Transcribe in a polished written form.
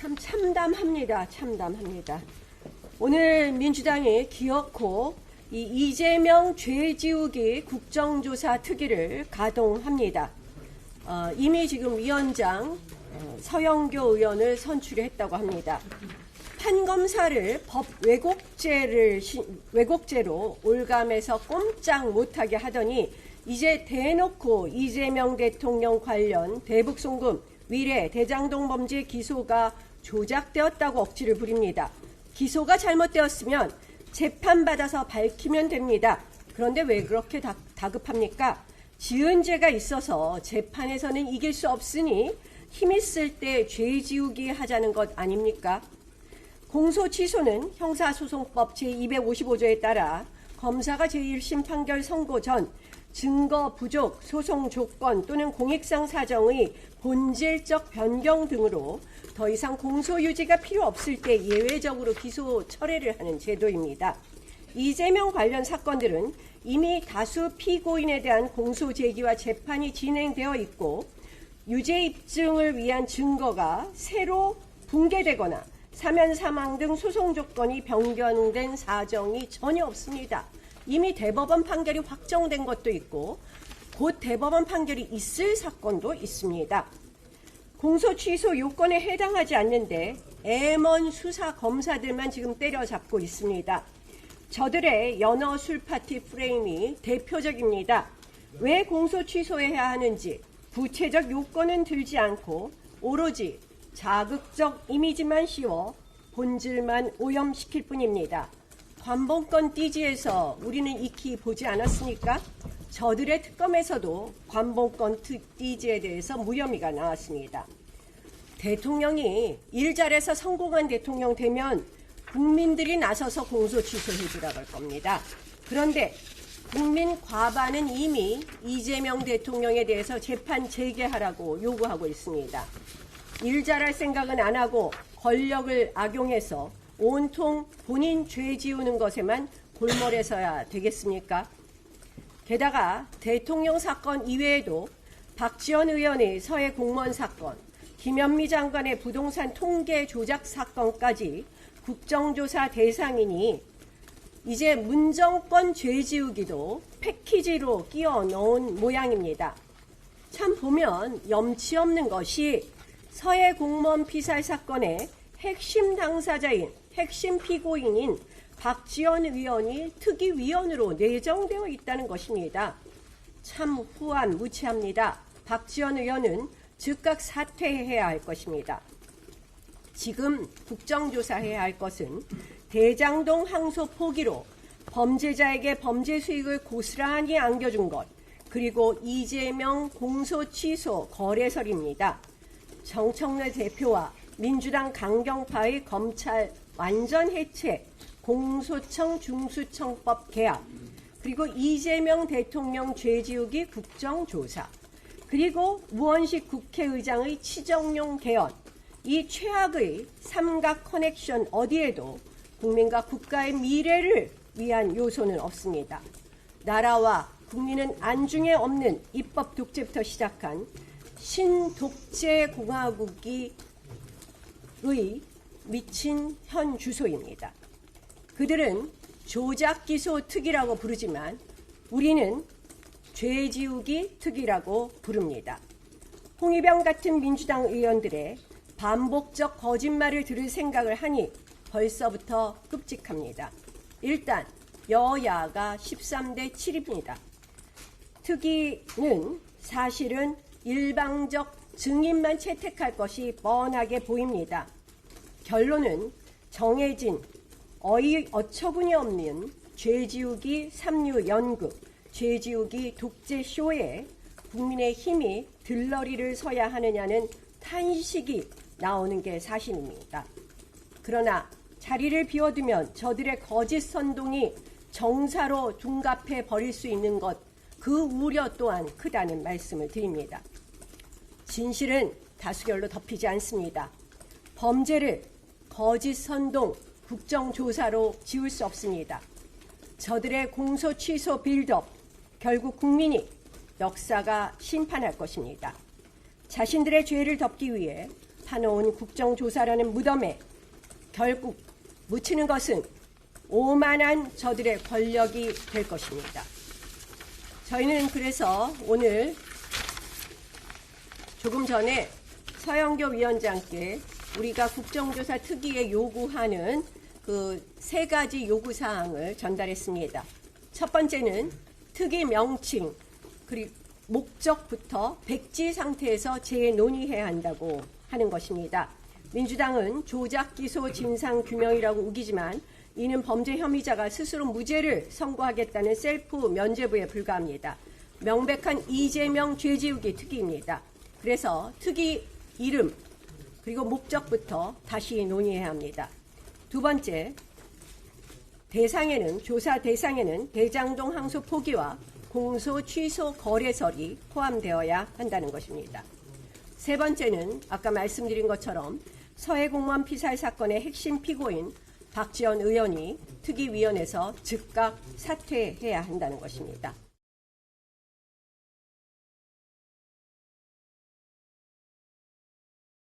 참 참담합니다. 참담합니다. 오늘 민주당이 기어코 이 이재명 죄지우기 국정조사 특위를 가동합니다. 이미 지금 위원장 서영교 의원을 선출했다고 합니다. 판검사를 법 왜곡죄로 올감해서 꼼짝 못하게 하더니 이제 대놓고 이재명 대통령 관련 대북송금, 위례, 대장동 범죄 기소가 조작되었다고 억지를 부립니다. 기소가 잘못되었으면 재판받아서 밝히면 됩니다. 그런데 왜 그렇게 다급합니까? 지은 죄가 있어서 재판에서는 이길 수 없으니 힘있을 때 죄지우기 하자는 것 아닙니까? 공소 취소는 형사소송법 제255조에 따라 검사가 제1심 판결 선고 전 증거 부족, 소송 조건 또는 공익상 사정의 본질적 변경 등으로 더 이상 공소 유지가 필요 없을 때 예외적으로 기소 철회를 하는 제도입니다. 이재명 관련 사건들은 이미 다수 피고인에 대한 공소 제기와 재판이 진행되어 있고 유죄 입증을 위한 증거가 새로 붕괴되거나 사면 사망 등 소송 조건이 변경된 사정이 전혀 없습니다. 이미 대법원 판결이 확정된 것도 있고 곧 대법원 판결이 있을 사건도 있습니다. 공소 취소 요건에 해당하지 않는데 애먼 수사 검사들만 지금 때려잡고 있습니다. 저들의 연어 술파티 프레임이 대표적입니다. 왜 공소 취소해야 하는지 구체적 요건은 들지 않고 오로지 자극적 이미지만 씌워 본질만 오염시킬 뿐입니다. 관봉권 띠지에서 우리는 익히 보지 않았습니까? 저들의 특검에서도 관봉권 띠지에 대해서 무혐의가 나왔습니다. 대통령이 일 잘해서 성공한 대통령 되면 국민들이 나서서 공소 취소해 주라고 할 겁니다. 그런데 국민 과반은 이미 이재명 대통령에 대해서 재판 재개하라고 요구하고 있습니다. 일 잘할 생각은 안 하고 권력을 악용해서 온통 본인 죄 지우는 것에만 골몰해서야 되겠습니까? 게다가 대통령 사건 이외에도 박지원 의원의 서해 공무원 사건, 김현미 장관의 부동산 통계 조작 사건까지 국정조사 대상이니 이제 문정권 죄 지우기도 패키지로 끼워 넣은 모양입니다. 참 보면 염치 없는 것이 서해 공무원 피살 사건의 핵심 당사자인 핵심 피고인인 박지원 의원이 특위위원으로 내정되어 있다는 것입니다. 참 후한무치합니다. 박지원 의원은 즉각 사퇴해야 할 것입니다. 지금 국정조사해야 할 것은 대장동 항소 포기로 범죄자에게 범죄 수익을 고스란히 안겨준 것, 그리고 이재명 공소 취소 거래설입니다. 정청래 대표와 민주당 강경파의 검찰 완전 해체, 공소청 중수청법 개합, 그리고 이재명 대통령 죄지우기 국정조사, 그리고 우원식 국회의장의 치정용 개헌, 이 최악의 삼각 커넥션 어디에도 국민과 국가의 미래를 위한 요소는 없습니다. 나라와 국민은 안중에 없는 입법 독재부터 시작한 신독재 공화국이 미친 현 주소입니다. 그들은 조작기소 특위라고 부르지만 우리는 죄지우기 특위라고 부릅니다. 홍위병 같은 민주당 의원들의 반복적 거짓말을 들을 생각을 하니 벌써부터 끔찍합니다. 일단 여야가 13대 7입니다. 특위는 사실은 일방적 증인만 채택할 것이 뻔하게 보입니다. 결론은 정해진 어처구니 없는 죄지우기 삼류 연극, 죄지우기 독재쇼에 국민의 힘이 들러리를 서야 하느냐는 탄식이 나오는 게 사실입니다. 그러나 자리를 비워두면 저들의 거짓 선동이 정사로 둔갑해 버릴 수 있는 것, 그 우려 또한 크다는 말씀을 드립니다. 진실은 다수결로 덮이지 않습니다. 범죄를 거짓 선동, 국정조사로 지울 수 없습니다. 저들의 공소 취소 빌드업, 결국 국민이 역사가 심판할 것입니다. 자신들의 죄를 덮기 위해 파놓은 국정조사라는 무덤에 결국 묻히는 것은 오만한 저들의 권력이 될 것입니다. 저희는 그래서 오늘 조금 전에 서영교 위원장께 우리가 국정조사 특위에 요구하는 그 3가지 요구사항을 전달했습니다. 첫 번째는 특위 명칭 그리고 목적부터 백지 상태에서 재논의해야 한다고 하는 것입니다. 민주당은 조작 기소 진상 규명이라고 우기지만 이는 범죄 혐의자가 스스로 무죄를 선고하겠다는 셀프 면죄부에 불과합니다. 명백한 이재명 죄지우기 특위입니다. 그래서 특위 이름 그리고 목적부터 다시 논의해야 합니다. 두 번째, 조사 대상에는 대장동 항소 포기와 공소 취소 거래설이 포함되어야 한다는 것입니다. 세 번째는 아까 말씀드린 것처럼 서해 공무원 피살 사건의 핵심 피고인 박지원 의원이 특위위원회에서 즉각 사퇴해야 한다는 것입니다.